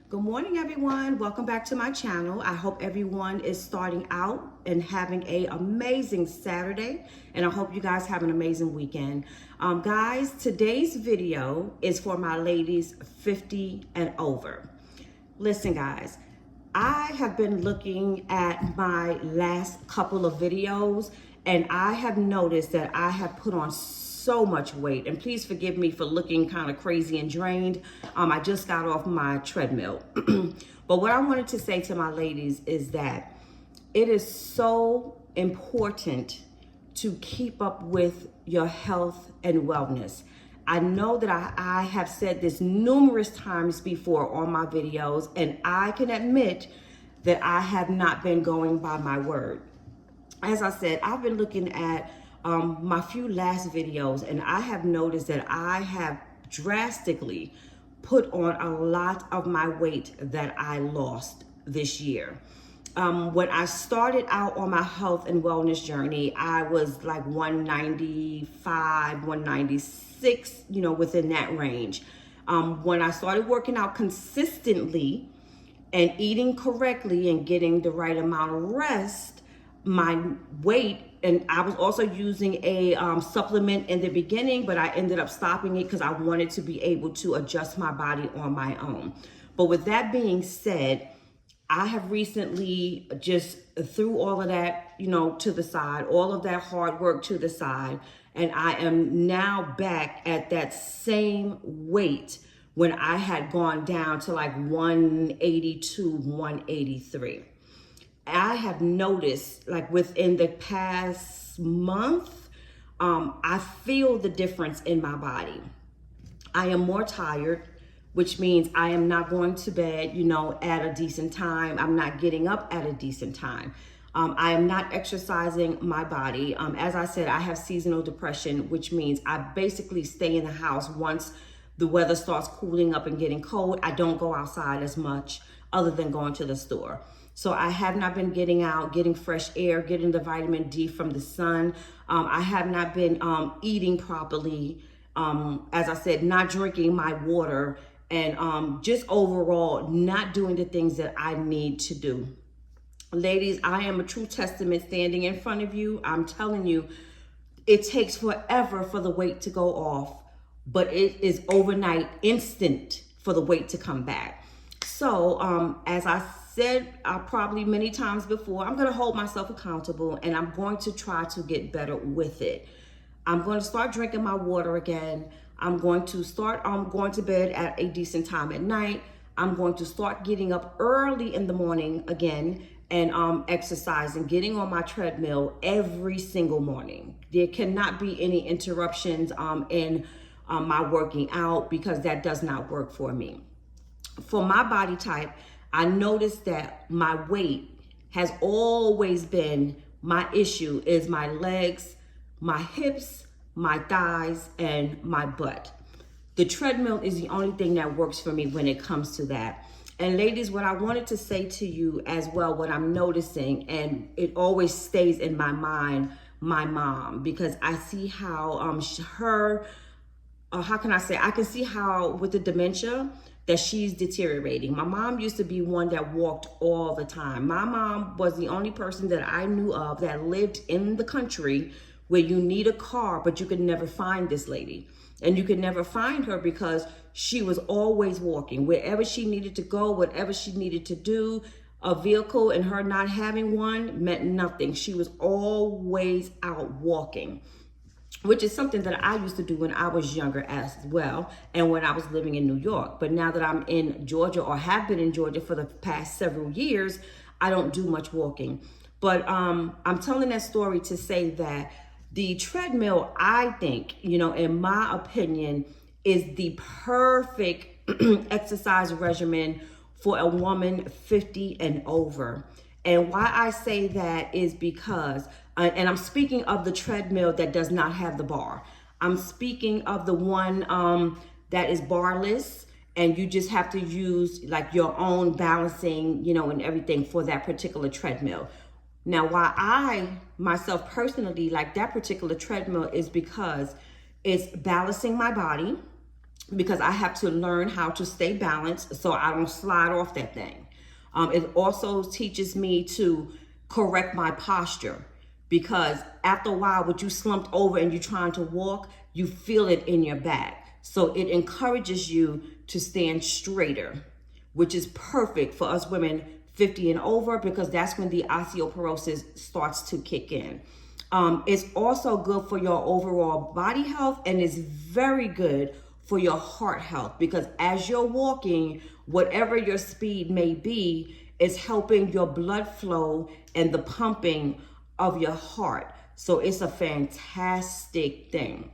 Good morning, everyone. Welcome back to my channel. I hope everyone is starting out and having an amazing Saturday, and I hope you guys have an amazing weekend. Guys, today's video is for my ladies 50 and over. Listen, guys, I have been looking at my last couple of videos, and I have noticed that I have put on so much weight, and please forgive me for looking kind of crazy and drained. I just got off my treadmill. But what I wanted to say to my ladies is that it is so important to keep up with your health and wellness. I know that I have said this numerous times before on my videos, and I can admit that I have not been going by my word. As I said, I've been looking at my few last videos, and I have noticed that I have drastically put on a lot of my weight that I lost this year. When I started out on my health and wellness journey, I was like 195, 196, within that range. When I started working out consistently and eating correctly and getting the right amount of rest, my weight, and I was also using a supplement in the beginning, but I ended up stopping it because I wanted to be able to adjust my body on my own. But with that being said, I have recently just threw all of that, to the side, all of that hard work to the side, and I am now back at that same weight when I had gone down to like 182, 183. I have noticed, like within the past month, I feel the difference in my body. I am more tired, which means I am not going to bed, at a decent time. I'm not getting up at a decent time. I am not exercising my body. As I said, I have seasonal depression, which means I basically stay in the house. Once the weather starts cooling up and getting cold, I don't go outside as much other than going to the store. So I have not been getting out, getting fresh air, getting the vitamin D from the sun. I have not been eating properly. As I said, not drinking my water, and just overall not doing the things that I need to do. Ladies, I am a true testament standing in front of you. I'm telling you, it takes forever for the weight to go off, but it is overnight, instant for the weight to come back. So as I said probably many times before, I'm going to hold myself accountable, and I'm going to try to get better with it. I'm going to start drinking my water again. I'm going to start going to bed at a decent time at night. I'm going to start getting up early in the morning again and exercising, getting on my treadmill every single morning. There cannot be any interruptions in my working out, because that does not work for me. For my body type, I noticed that my weight has always been my issue, is my legs, my hips, my thighs, and my butt. The treadmill is the only thing that works for me when it comes to that. And ladies, what I wanted to say to you as well, what I'm noticing, and it always stays in my mind, my mom, because I see how how can I say, I can see how with the dementia that she's deteriorating. My mom used to be one that walked all the time. My mom was the only person that I knew of that lived in the country where you need a car, but you could never find this lady. And you could never find her because she was always walking. Wherever she needed to go, whatever she needed to do, a vehicle and her not having one meant nothing. She was always out walking, which is something that I used to do when I was younger as well, and when I was living in New York. But now that I'm in Georgia, or have been in Georgia for the past several years, I don't do much walking. But I'm telling that story to say that the treadmill, I think, in my opinion, is the perfect exercise regimen for a woman 50 and over. And why I say that is because, and I'm speaking of the treadmill that does not have the bar. I'm speaking of the one that is barless, and you just have to use like your own balancing, and everything for that particular treadmill. Now, why I myself personally like that particular treadmill is because it's balancing my body. because I have to learn how to stay balanced so I don't slide off that thing. It also teaches me to correct my posture, because after a while, when you slumped over and you're trying to walk, you feel it in your back. So it encourages you to stand straighter, which is perfect for us women 50 and over, because that's when the osteoporosis starts to kick in. It's also good for your overall body health, and it's very good for your heart health, because as you're walking, whatever your speed may be, is helping your blood flow and the pumping of your heart. So it's a fantastic thing.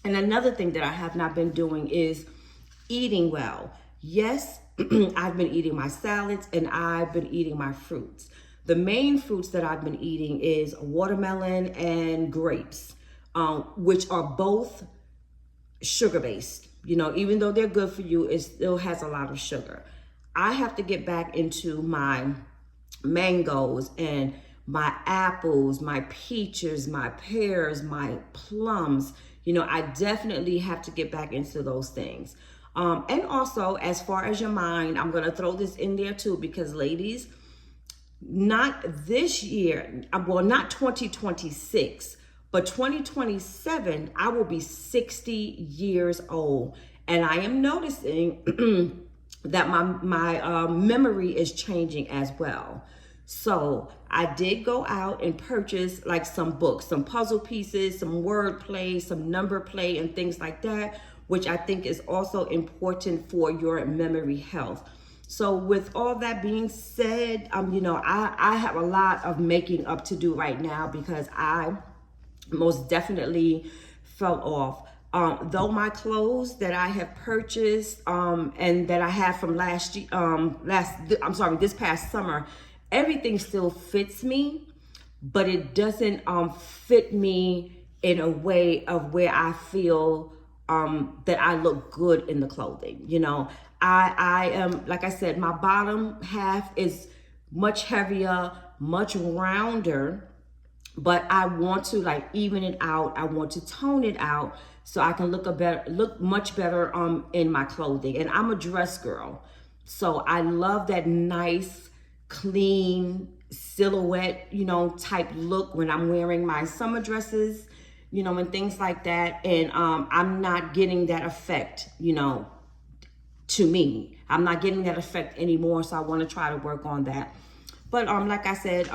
And another thing that I have not been doing is eating well. Yes, I've been eating my salads and I've been eating my fruits. The main fruits that I've been eating is watermelon and grapes, which are both sugar-based. You know, even though they're good for you, it still has a lot of sugar. I have to get back into my mangoes and my apples, my peaches, my pears, my plums. You know, I definitely have to get back into those things. And also, as far as your mind, I'm going to throw this in there too, because ladies, not this year, well, not 2026, but 2027, I will be 60 years old. And I am noticing that my memory is changing as well. So I did go out and purchase like some books, some puzzle pieces, some word play, some number play, and things like that, which I think is also important for your memory health. So with all that being said, you know, I have a lot of making up to do right now, because I most definitely fell off. Though my clothes that I have purchased and that I have from this past summer, everything still fits me, but it doesn't fit me in a way of where I feel that I look good in the clothing. You know, I am, like I said, my bottom half is much heavier, much rounder, but I want to like even it out. I want to tone it out so I can look much better in my clothing. And I'm a dress girl, so I love that nice, clean silhouette, you know, type look when I'm wearing my summer dresses, you know, and things like that. And I'm not getting that effect, you know, to me. I'm not getting that effect anymore, so I want to try to work on that. But like I said,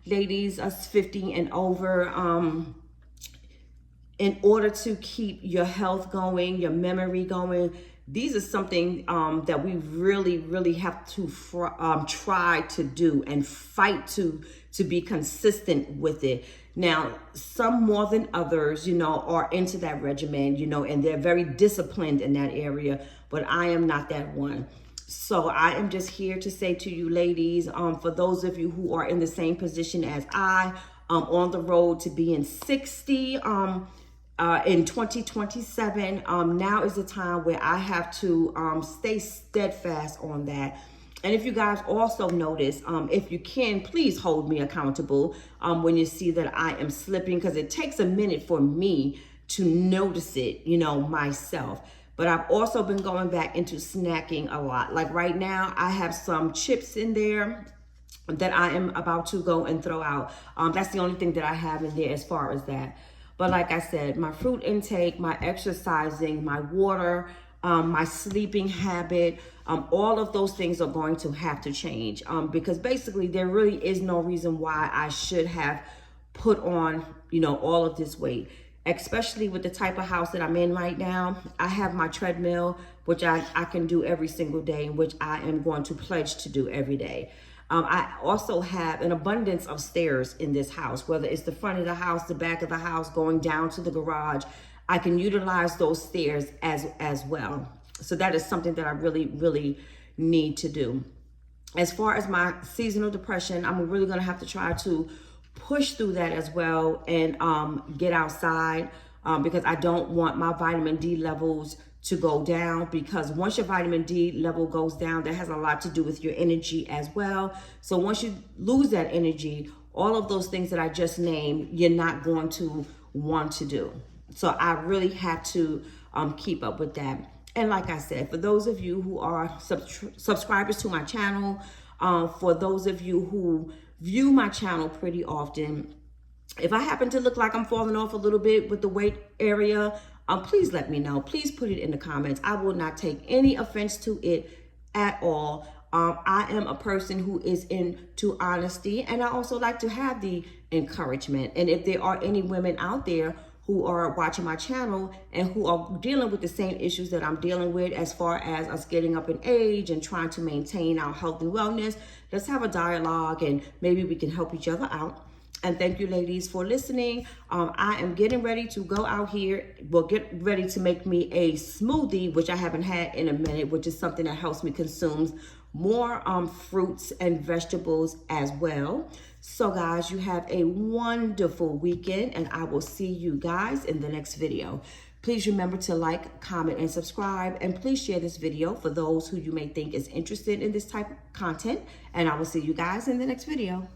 ladies, us 50 and over, in order to keep your health going, your memory going, these are something that we really have to try to do and fight to be consistent with it. Now, some more than others, you know, are into that regimen, you know, and they're very disciplined in that area, but I am not that one. So I am just here to say to you ladies, for those of you who are in the same position as I, on the road to being 60, in 2027, now is the time where I have to stay steadfast on that. And if you guys also notice, if you can, please hold me accountable when you see that I am slipping, because it takes a minute for me to notice it, you know, myself. But I've also been going back into snacking a lot. Like right now, I have some chips in there that I am about to go and throw out. That's the only thing that I have in there as far as that. But like I said, my fruit intake, my exercising, my water, my sleeping habit, all of those things are going to have to change, because basically there really is no reason why I should have put on, you know, all of this weight, especially with the type of house that I'm in right now. I have my treadmill, which I can do every single day, which I am going to pledge to do every day. I also have an abundance of stairs in this house, whether it's the front of the house, the back of the house, going down to the garage. I can utilize those stairs as well. So that is something that I really need to do. As far as my seasonal depression, I'm really going to have to try to push through that as well and get outside, because I don't want my vitamin D levels to go down, because once your vitamin D level goes down, that has a lot to do with your energy as well. So once you lose that energy, all of those things that I just named, you're not going to want to do. So I really have to keep up with that. And like I said, for those of you who are subscribers to my channel, for those of you who view my channel pretty often, if I happen to look like I'm falling off a little bit with the weight area, please let me know. Please put it in the comments. I will not take any offense to it at all. I am a person who is into honesty, and I also like to have the encouragement. And if there are any women out there who are watching my channel and who are dealing with the same issues that I'm dealing with as far as us getting up in age and trying to maintain our health and wellness, let's have a dialogue and maybe we can help each other out. And thank you, ladies, for listening. I am getting ready to go out here. Well, get ready to make me a smoothie, which I haven't had in a minute, which is something that helps me consume more fruits and vegetables as well. So, guys, you have a wonderful weekend, and I will see you guys in the next video. Please remember to like, comment, and subscribe, and please share this video for those who you may think is interested in this type of content. And I will see you guys in the next video.